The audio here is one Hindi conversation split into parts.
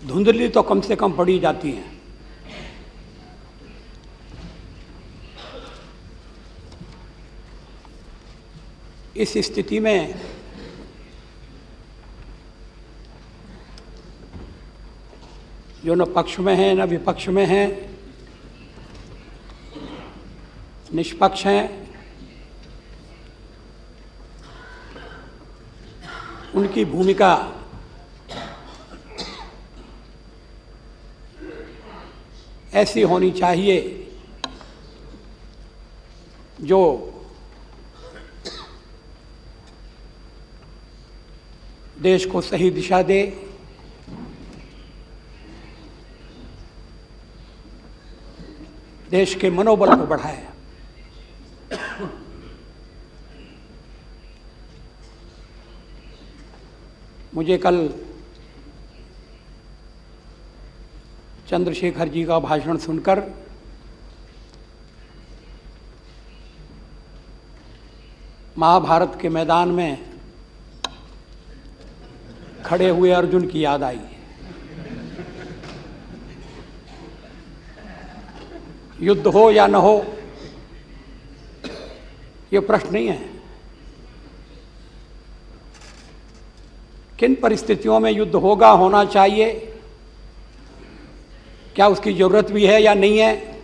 धुंधली तो कम से कम पड़ी जाती हैं। इस स्थिति में जो न पक्ष में हैं न विपक्ष में हैं, निष्पक्ष हैं, उनकी भूमिका ऐसी होनी चाहिए जो देश को सही दिशा दे, देश के मनोबल को बढ़ाए। मुझे कल चंद्रशेखर जी का भाषण सुनकर महाभारत के मैदान में खड़े हुए अर्जुन की याद आई। युद्ध हो या न हो, ये प्रश्न नहीं है। किन परिस्थितियों में युद्ध होगा, होना चाहिए, क्या उसकी जरूरत भी है या नहीं है,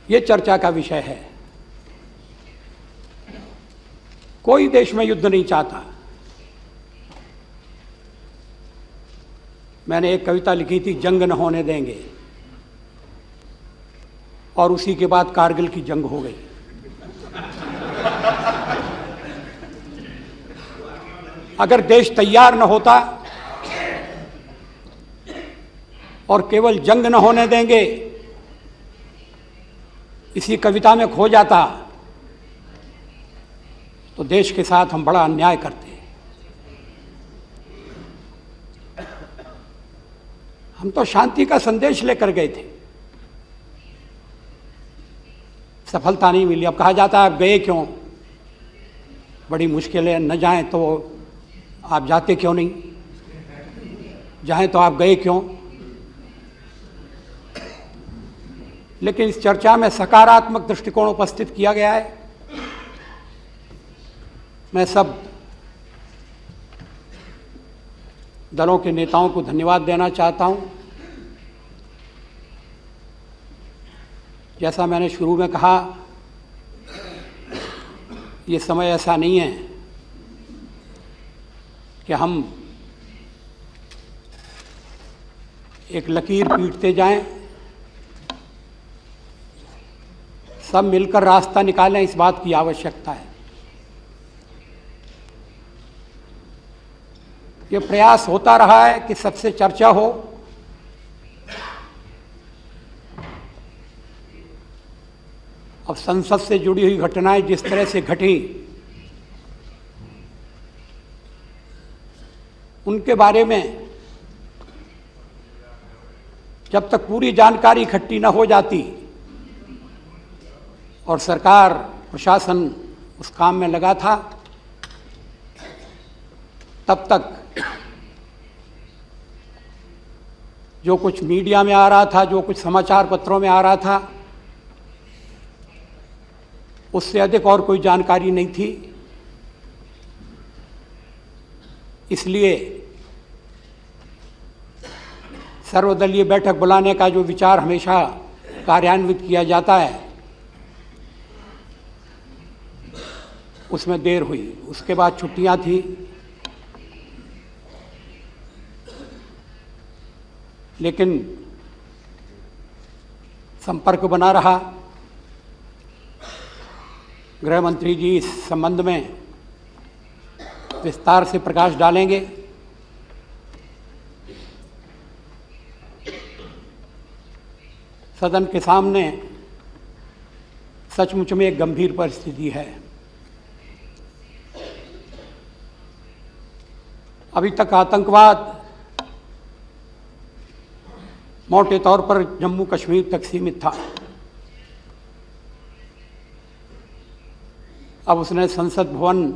ये चर्चा का विषय है। कोई देश में युद्ध नहीं चाहता। मैंने एक कविता लिखी थी, जंग न होने देंगे, और उसी के बाद कारगिल की जंग हो गई। अगर देश तैयार न होता और केवल जंग न होने देंगे इसी कविता में खो जाता, तो देश के साथ हम बड़ा अन्याय करते। हम तो शांति का संदेश लेकर गए थे, सफलता नहीं मिली। अब कहा जाता है आप गए क्यों, बड़ी मुश्किल है, न जाएं तो आप जाते क्यों नहीं, जाएं तो आप गए क्यों। लेकिन इस चर्चा में सकारात्मक दृष्टिकोण उपस्थित किया गया है। मैं सब दलों के नेताओं को धन्यवाद देना चाहता हूं। जैसा मैंने शुरू में कहा, ये समय ऐसा नहीं है कि हम एक लकीर पीटते जाएं, सब मिलकर रास्ता निकालें, इस बात की आवश्यकता है। ये प्रयास होता रहा है कि सबसे चर्चा हो, अब संसद से जुड़ी हुई घटनाएं जिस तरह से घटी, उनके बारे में जब तक पूरी जानकारी इकट्ठी न हो जाती और सरकार प्रशासन उस काम में लगा था, तब तक जो कुछ मीडिया में आ रहा था, जो कुछ समाचार पत्रों में आ रहा था, उससे अधिक और कोई जानकारी नहीं थी। इसलिए सर्वदलीय बैठक बुलाने का जो विचार हमेशा कार्यान्वित किया जाता है, उसमें देर हुई। उसके बाद छुट्टियां थी, लेकिन संपर्क बना रहा। गृह मंत्री जी इस संबंध में विस्तार से प्रकाश डालेंगे। सदन के सामने सचमुच में एक गंभीर परिस्थिति है। अभी तक आतंकवाद मोटे तौर पर जम्मू कश्मीर तक सीमित था। अब उसने संसद भवन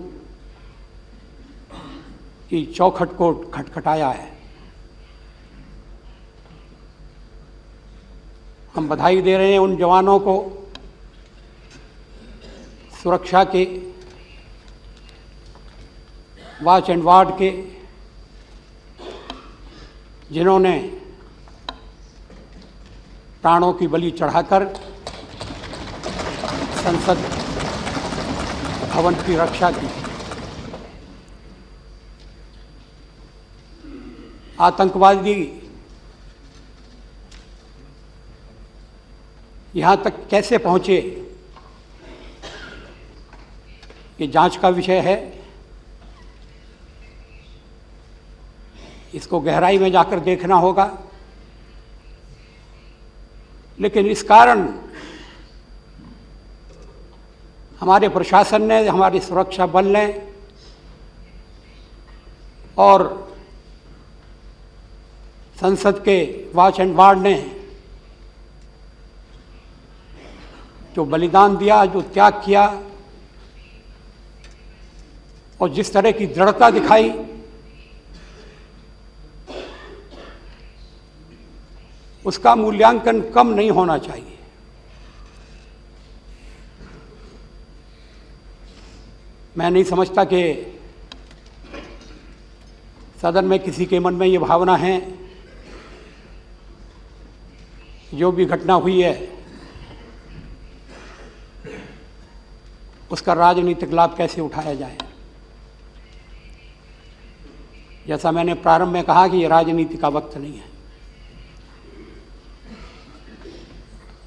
की चौखट को खटखटाया है। हम बधाई दे रहे हैं उन जवानों को सुरक्षा के, वॉच एंड वार्ड के, जिन्होंने प्राणों की बलि चढ़ाकर संसद भवन की रक्षा की। आतंकवादी यहाँ तक कैसे पहुँचे, ये जांच का विषय है। इसको गहराई में जाकर देखना होगा। लेकिन इस कारण हमारे प्रशासन ने, हमारी सुरक्षा बल ने और संसद के वॉच एंड वार्ड ने जो बलिदान दिया, जो त्याग किया और जिस तरह की दृढ़ता दिखाई, उसका मूल्यांकन कम नहीं होना चाहिए। मैं नहीं समझता कि सदन में किसी के मन में ये भावना है जो भी घटना हुई है उसका राजनीतिक लाभ कैसे उठाया जाए। जैसा मैंने प्रारंभ में कहा कि ये राजनीति का वक्त नहीं है।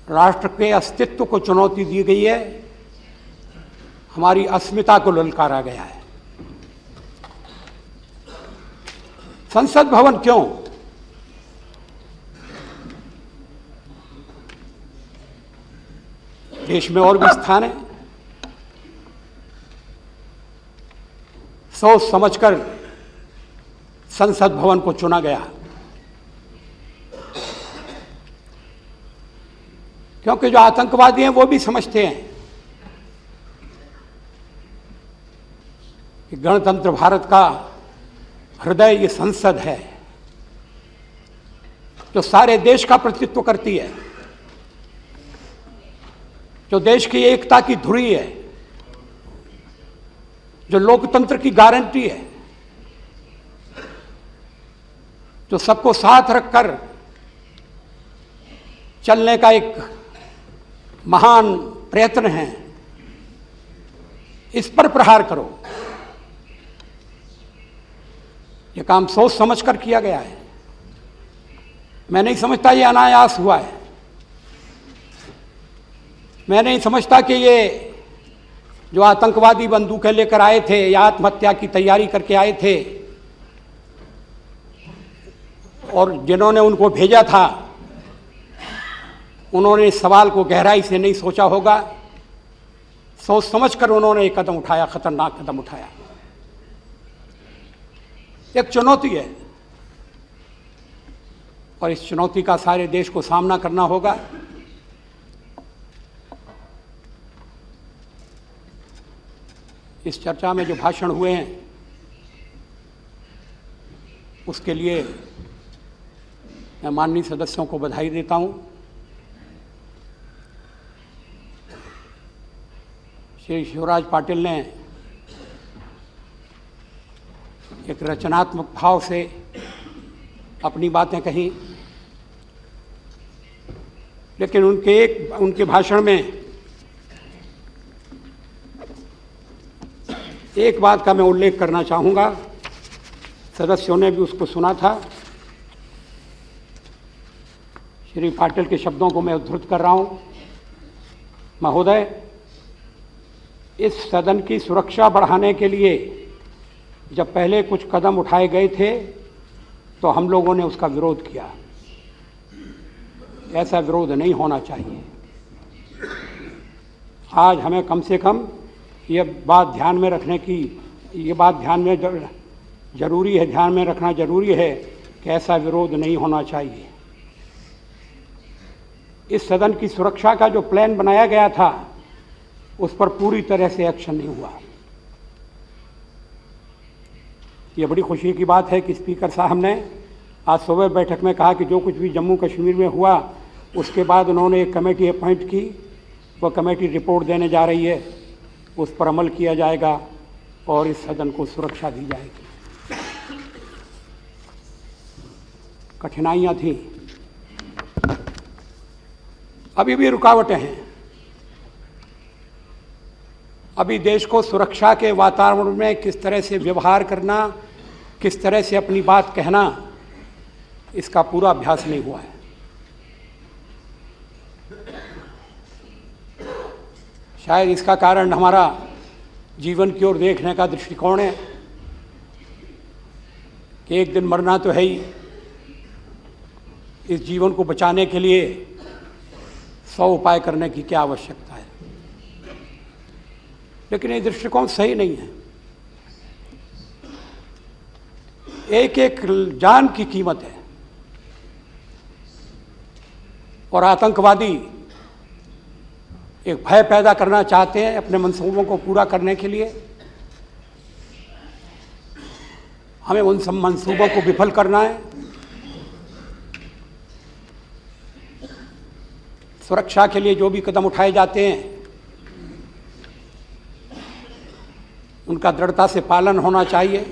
राष्ट्र के अस्तित्व को चुनौती दी गई है, हमारी अस्मिता को ललकारा गया है। संसद भवन क्यों? देश में और भी स्थान है। सोच समझकर संसद भवन को चुना गया, क्योंकि जो आतंकवादी हैं वो भी समझते हैं कि गणतंत्र भारत का हृदय ये संसद है, जो सारे देश का प्रतिनिधित्व करती है, जो देश की एकता की धुरी है, जो लोकतंत्र की गारंटी है, जो सबको साथ रखकर चलने का एक महान प्रयत्न है। इस पर प्रहार करो। यह काम सोच समझकर किया गया है। मैं नहीं समझता ये अनायास हुआ है। मैं नहीं समझता कि ये जो आतंकवादी बंदूकें लेकर आए थे या आत्महत्या की तैयारी करके आए थे और जिन्होंने उनको भेजा था, उन्होंने इस सवाल को गहराई से नहीं सोचा होगा। सोच समझकर उन्होंने एक कदम उठाया, खतरनाक कदम उठाया। एक चुनौती है और इस चुनौती का सारे देश को सामना करना होगा। इस चर्चा में जो भाषण हुए हैं उसके लिए मैं माननीय सदस्यों को बधाई देता हूं। श्री शिवराज पाटिल ने एक रचनात्मक भाव से अपनी बातें कही, लेकिन उनके भाषण में एक बात का मैं उल्लेख करना चाहूँगा। सदस्यों ने भी उसको सुना था। श्री पाटिल के शब्दों को मैं उद्धृत कर रहा हूँ। महोदय, इस सदन की सुरक्षा बढ़ाने के लिए जब पहले कुछ कदम उठाए गए थे तो हम लोगों ने उसका विरोध किया। ऐसा विरोध नहीं होना चाहिए। आज हमें कम से कम ये बात ध्यान में रखने की, ये बात ध्यान में जरूरी है, ध्यान में रखना जरूरी है कि ऐसा विरोध नहीं होना चाहिए। इस सदन की सुरक्षा का जो प्लान बनाया गया था उस पर पूरी तरह से एक्शन नहीं हुआ। ये बड़ी खुशी की बात है कि स्पीकर साहब ने आज सुबह बैठक में कहा कि जो कुछ भी जम्मू कश्मीर में हुआ उसके बाद उन्होंने एक कमेटी अपॉइंट की, वह कमेटी रिपोर्ट देने जा रही है, उस पर अमल किया जाएगा और इस सदन को सुरक्षा दी जाएगी। कठिनाइयाँ थीं, अभी भी रुकावटें हैं। अभी देश को सुरक्षा के वातावरण में किस तरह से व्यवहार करना, किस तरह से अपनी बात कहना, इसका पूरा अभ्यास नहीं हुआ है। शायद इसका कारण हमारा जीवन की ओर देखने का दृष्टिकोण है कि एक दिन मरना तो है ही, इस जीवन को बचाने के लिए 100 उपाय करने की क्या आवश्यकता है। लेकिन ये दृष्टिकोण सही नहीं है। एक एक जान की कीमत है और आतंकवादी एक भय पैदा करना चाहते हैं अपने मंसूबों को पूरा करने के लिए। हमें उन सब मंसूबों को विफल करना है। सुरक्षा के लिए जो भी कदम उठाए जाते हैं उनका दृढ़ता से पालन होना चाहिए।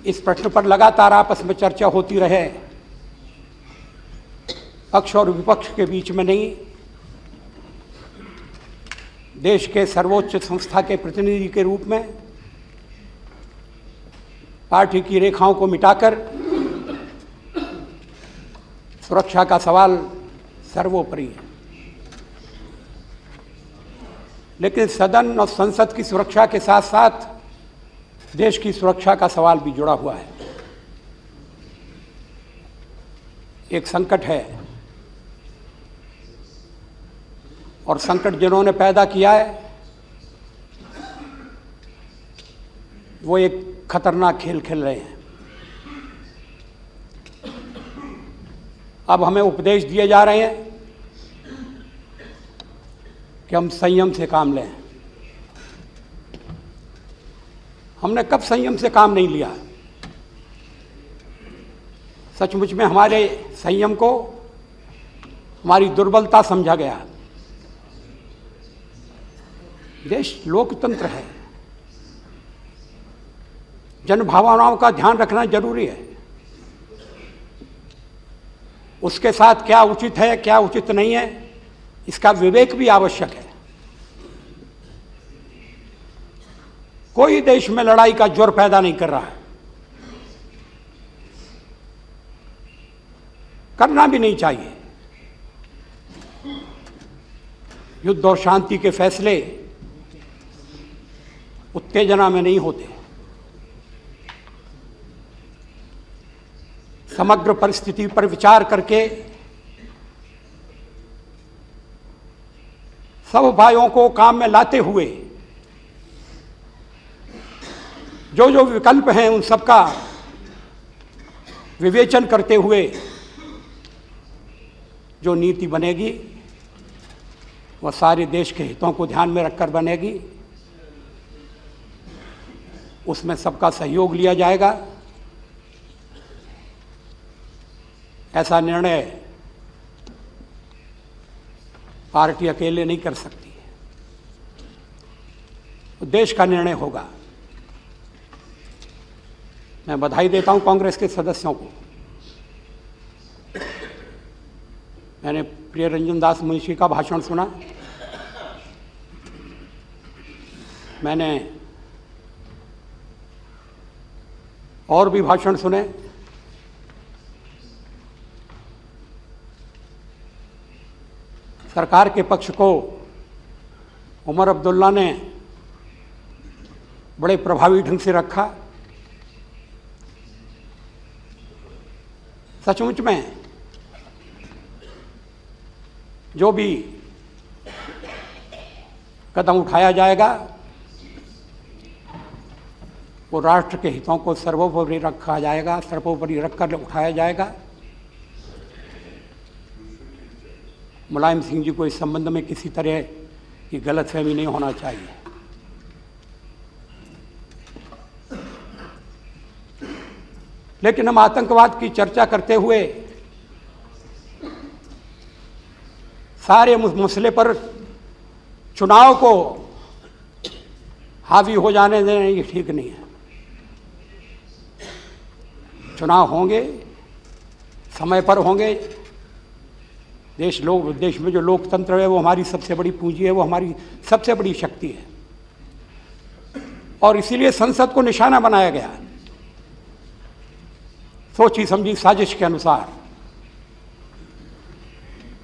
इस प्रश्न पर लगातार आपस में चर्चा होती रहे, पक्ष और विपक्ष के बीच में नहीं। देश के सर्वोच्च संस्था के प्रतिनिधि के रूप में पार्टी की रेखाओं को मिटाकर सुरक्षा का सवाल सर्वोपरि है। लेकिन सदन और संसद की सुरक्षा के साथ साथ देश की सुरक्षा का सवाल भी जुड़ा हुआ है। एक संकट है और संकट जिन्होंने पैदा किया है वो एक खतरनाक खेल खेल रहे हैं। अब हमें उपदेश दिए जा रहे हैं कि हम संयम से काम लें। हमने कब संयम से काम नहीं लिया? सचमुच में हमारे संयम को हमारी दुर्बलता समझा गया। देश लोकतंत्र है, जनभावनाओं का ध्यान रखना जरूरी है। उसके साथ क्या उचित है क्या उचित नहीं है, इसका विवेक भी आवश्यक है। कोई देश में लड़ाई का ज्वर पैदा नहीं कर रहा है, करना भी नहीं चाहिए। युद्ध और शांति के फैसले उत्तेजना में नहीं होते, समग्र परिस्थिति पर विचार करके सब उपायों को काम में लाते हुए जो जो विकल्प हैं उन सबका विवेचन करते हुए जो नीति बनेगी वह सारे देश के हितों को ध्यान में रखकर बनेगी। उसमें सबका सहयोग लिया जाएगा। ऐसा निर्णय पार्टी अकेले नहीं कर सकती, तो देश का निर्णय होगा। मैं बधाई देता हूं कांग्रेस के सदस्यों को। मैंने प्रिय रंजन दास मुंशी का भाषण सुना, मैंने और भी भाषण सुने। सरकार के पक्ष को उमर अब्दुल्ला ने बड़े प्रभावी ढंग से रखा। सचमुच में जो भी कदम उठाया जाएगा वो राष्ट्र के हितों को सर्वोपरि रखा जाएगा, सर्वोपरि रखकर उठाया जाएगा। मुलायम सिंह जी को इस संबंध में किसी तरह की गलतफहमी नहीं होना चाहिए। लेकिन हम आतंकवाद की चर्चा करते हुए सारे मसले पर चुनाव को हावी हो जाने देना ये ठीक नहीं है। चुनाव होंगे, समय पर होंगे। देश में जो लोकतंत्र है वो हमारी सबसे बड़ी पूंजी है, वो हमारी सबसे बड़ी शक्ति है, और इसीलिए संसद को निशाना बनाया गया। सोची समझी साजिश के अनुसार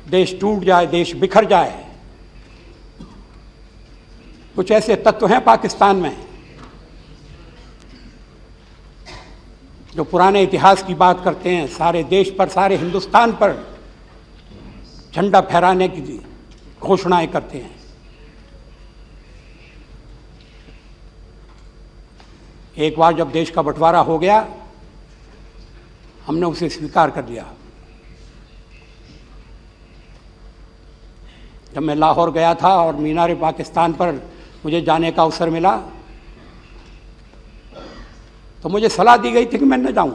देश टूट जाए, देश बिखर जाए। कुछ ऐसे तत्व हैं पाकिस्तान में जो पुराने इतिहास की बात करते हैं, सारे देश पर, सारे हिंदुस्तान पर झंडा फहराने की घोषणाएं करते हैं। एक बार जब देश का बंटवारा हो गया, हमने उसे स्वीकार कर लिया। जब मैं लाहौर गया था और मीनार पाकिस्तान पर मुझे जाने का अवसर मिला, तो मुझे सलाह दी गई थी कि मैं न जाऊं,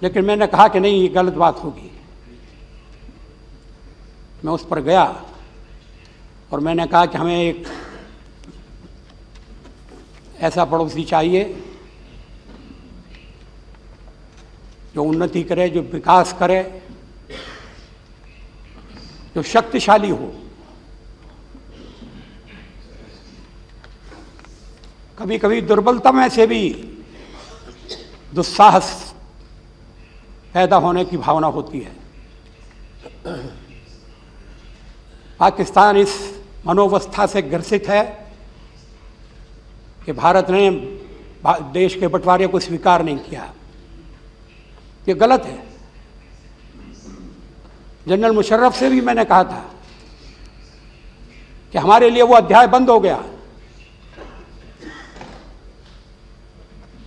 लेकिन मैंने कहा कि नहीं, ये गलत बात होगी। मैं उस पर गया और मैंने कहा कि हमें एक ऐसा पड़ोसी चाहिए जो उन्नति करे, जो विकास करे, जो शक्तिशाली हो। कभी कभी दुर्बलता में से भी दुस्साहस पैदा होने की भावना होती है। पाकिस्तान इस मनोवस्था से ग्रसित है कि भारत ने देश के बंटवारे को स्वीकार नहीं किया। ये गलत है। जनरल मुशर्रफ से भी मैंने कहा था कि हमारे लिए वो अध्याय बंद हो गया,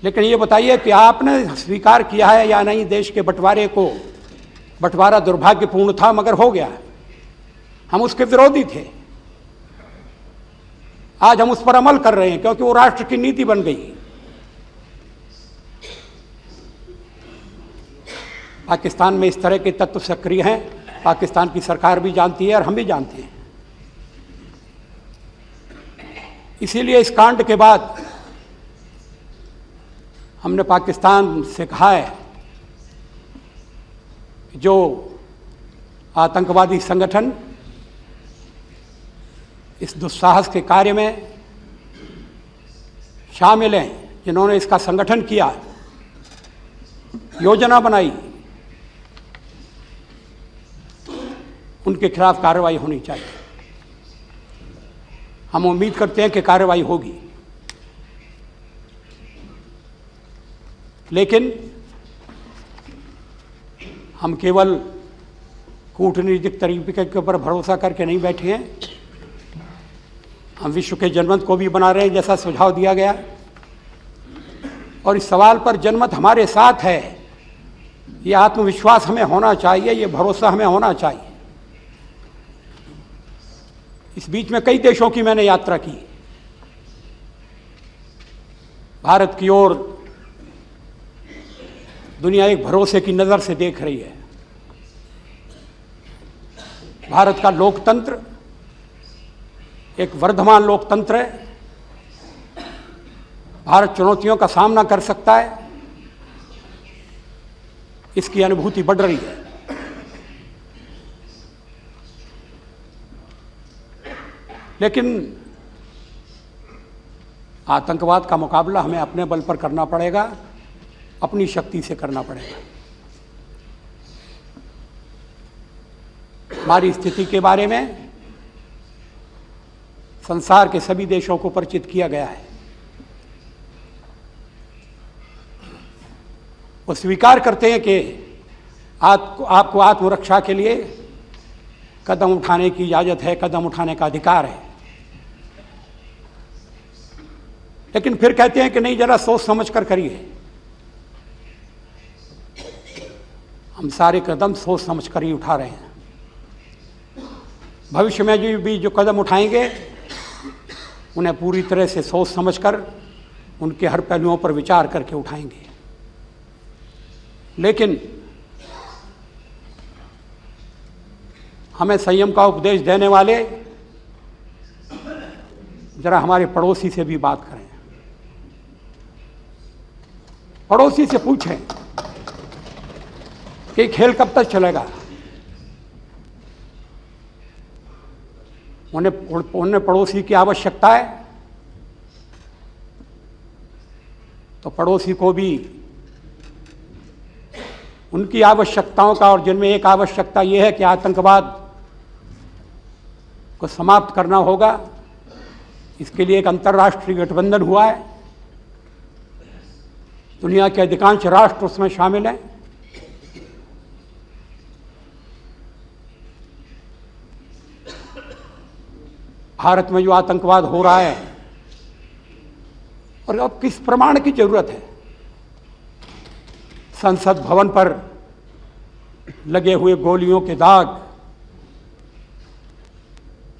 लेकिन ये बताइए कि आपने स्वीकार किया है या नहीं देश के बंटवारे को। बंटवारा दुर्भाग्यपूर्ण था, मगर हो गया। हम उसके विरोधी थे। आज हम उस पर अमल कर रहे हैं क्योंकि वो राष्ट्र की नीति बन गई। पाकिस्तान में इस तरह के तत्व सक्रिय हैं, पाकिस्तान की सरकार भी जानती है और हम भी जानते हैं। इसीलिए इस कांड के बाद हमने पाकिस्तान से कहा है जो आतंकवादी संगठन इस दुस्साहस के कार्य में शामिल हैं, जिन्होंने इसका संगठन किया, योजना बनाई, उनके खिलाफ कार्रवाई होनी चाहिए। हम उम्मीद करते हैं कि कार्रवाई होगी, लेकिन हम केवल कूटनीतिक तरीके के ऊपर भरोसा करके नहीं बैठे हैं। हम विश्व के जनमत को भी बना रहे हैं, जैसा सुझाव दिया गया, और इस सवाल पर जनमत हमारे साथ है। ये आत्मविश्वास हमें होना चाहिए, ये भरोसा हमें होना चाहिए। इस बीच में कई देशों की मैंने यात्रा की। भारत की ओर दुनिया एक भरोसे की नज़र से देख रही है। भारत का लोकतंत्र एक वर्धमान लोकतंत्र है। भारत चुनौतियों का सामना कर सकता है, इसकी अनुभूति बढ़ रही है। लेकिन आतंकवाद का मुकाबला हमें अपने बल पर करना पड़ेगा, अपनी शक्ति से करना पड़ेगा। हमारी स्थिति के बारे में संसार के सभी देशों को परिचित किया गया है। वो स्वीकार करते हैं कि आपको आत्मरक्षा के लिए कदम उठाने की इजाजत है, कदम उठाने का अधिकार है, लेकिन फिर कहते हैं कि नहीं, जरा सोच समझ कर करिए। हम सारे कदम सोच समझ कर ही उठा रहे हैं। भविष्य में भी जो कदम उठाएंगे उन्हें पूरी तरह से सोच समझकर उनके हर पहलुओं पर विचार करके उठाएंगे। लेकिन हमें संयम का उपदेश देने वाले जरा हमारे पड़ोसी से भी बात करें। पड़ोसी से पूछें कि खेल कब तक चलेगा। उन्हें पड़ोसी की आवश्यकता है तो पड़ोसी को भी उनकी आवश्यकताओं का, और जिनमें एक आवश्यकता यह है कि आतंकवाद को समाप्त करना होगा, इसके लिए एक अंतर्राष्ट्रीय गठबंधन हुआ है। दुनिया के अधिकांश राष्ट्र उसमें शामिल हैं। भारत में जो आतंकवाद हो रहा है, और अब किस प्रमाण की जरूरत है। संसद भवन पर लगे हुए गोलियों के दाग,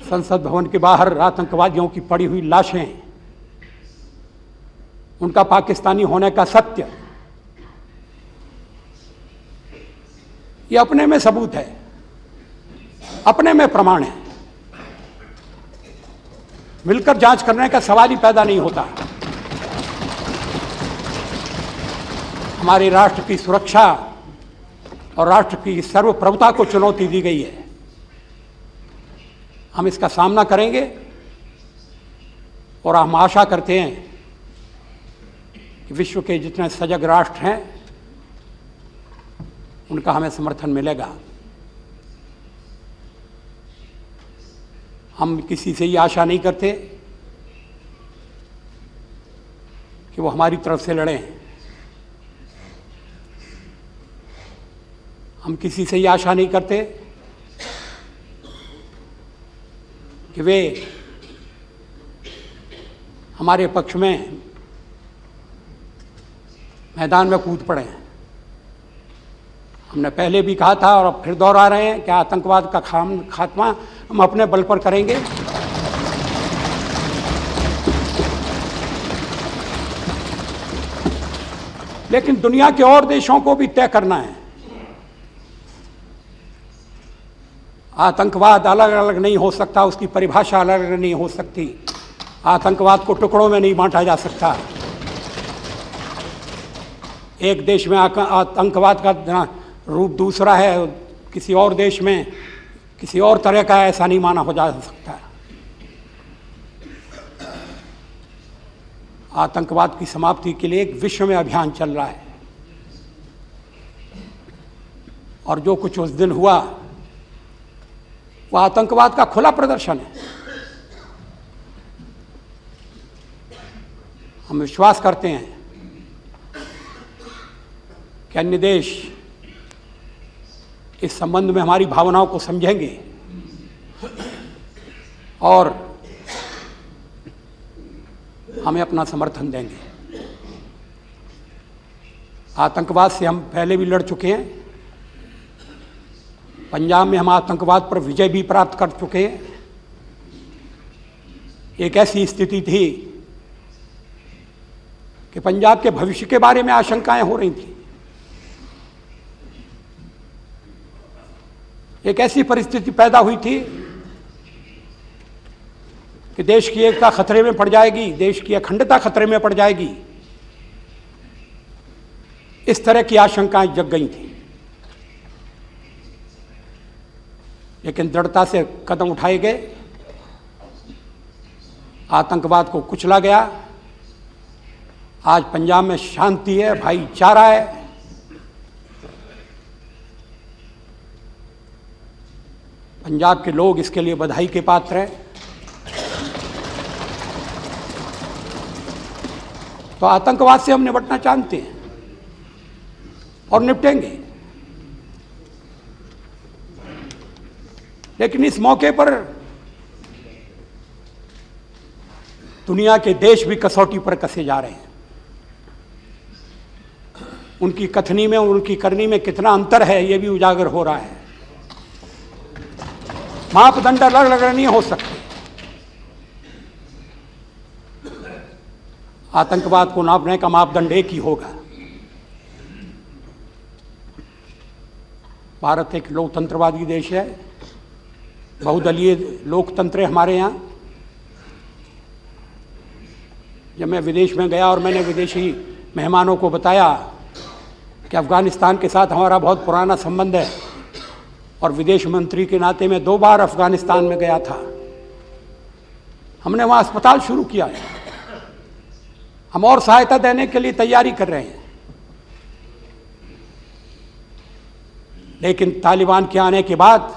संसद भवन के बाहर आतंकवादियों की पड़ी हुई लाशें, उनका पाकिस्तानी होने का सत्य, ये अपने में सबूत है, अपने में प्रमाण है। मिलकर जांच करने का सवाल ही पैदा नहीं होता। हमारे राष्ट्र की सुरक्षा और राष्ट्र की सर्वप्रभुता को चुनौती दी गई है। हम इसका सामना करेंगे और हम आशा करते हैं कि विश्व के जितने सजग राष्ट्र हैं उनका हमें समर्थन मिलेगा। हम किसी से ये आशा नहीं करते कि वो हमारी तरफ से लड़ें। हम किसी से ये आशा नहीं करते कि वे हमारे पक्ष में मैदान में कूद पड़े। हमने पहले भी कहा था और अब फिर दोहरा रहे हैं कि आतंकवाद का खात्मा हम अपने बल पर करेंगे। लेकिन दुनिया के और देशों को भी तय करना है। आतंकवाद अलग अलग नहीं हो सकता, उसकी परिभाषा अलग अलग नहीं हो सकती। आतंकवाद को टुकड़ों में नहीं बांटा जा सकता। एक देश में आतंकवाद का रूप दूसरा है, किसी और देश में किसी और तरह का, ऐसा नहीं माना हो जा सकता। आतंकवाद की समाप्ति के लिए एक विश्व में अभियान चल रहा है, और जो कुछ उस दिन हुआ वह आतंकवाद का खुला प्रदर्शन है। हम विश्वास करते हैं कि अन्य देश इस संबंध में हमारी भावनाओं को समझेंगे और हमें अपना समर्थन देंगे। आतंकवाद से हम पहले भी लड़ चुके हैं। पंजाब में हम आतंकवाद पर विजय भी प्राप्त कर चुके हैं। एक ऐसी स्थिति थी कि पंजाब के भविष्य के बारे में आशंकाएं हो रही थी। एक ऐसी परिस्थिति पैदा हुई थी कि देश की एकता खतरे में पड़ जाएगी, देश की अखंडता खतरे में पड़ जाएगी। इस तरह की आशंकाएं जग गई थी, लेकिन दृढ़ता से कदम उठाए गए। आतंकवाद को कुचला गया। आज पंजाब में शांति है, भाईचारा है। पंजाब के लोग इसके लिए बधाई के पात्र हैं। तो आतंकवाद से हम निपटना जानते हैं और निपटेंगे। लेकिन इस मौके पर दुनिया के देश भी कसौटी पर कसे जा रहे हैं। उनकी कथनी में और उनकी करनी में कितना अंतर है, यह भी उजागर हो रहा है। मापदंड अलग अलग नहीं हो सकते। आतंकवाद को नापने का मापदंड एक ही होगा। भारत एक लोकतंत्रवादी देश है, बहुदलीय लोकतंत्र है हमारे यहाँ। जब मैं विदेश में गया और मैंने विदेशी मेहमानों को बताया कि अफ़गानिस्तान के साथ हमारा बहुत पुराना संबंध है और विदेश मंत्री के नाते मैं 2 बार अफ़गानिस्तान में गया था, हमने वहाँ अस्पताल शुरू किया है, हम और सहायता देने के लिए तैयारी कर रहे हैं। लेकिन तालिबान के आने के बाद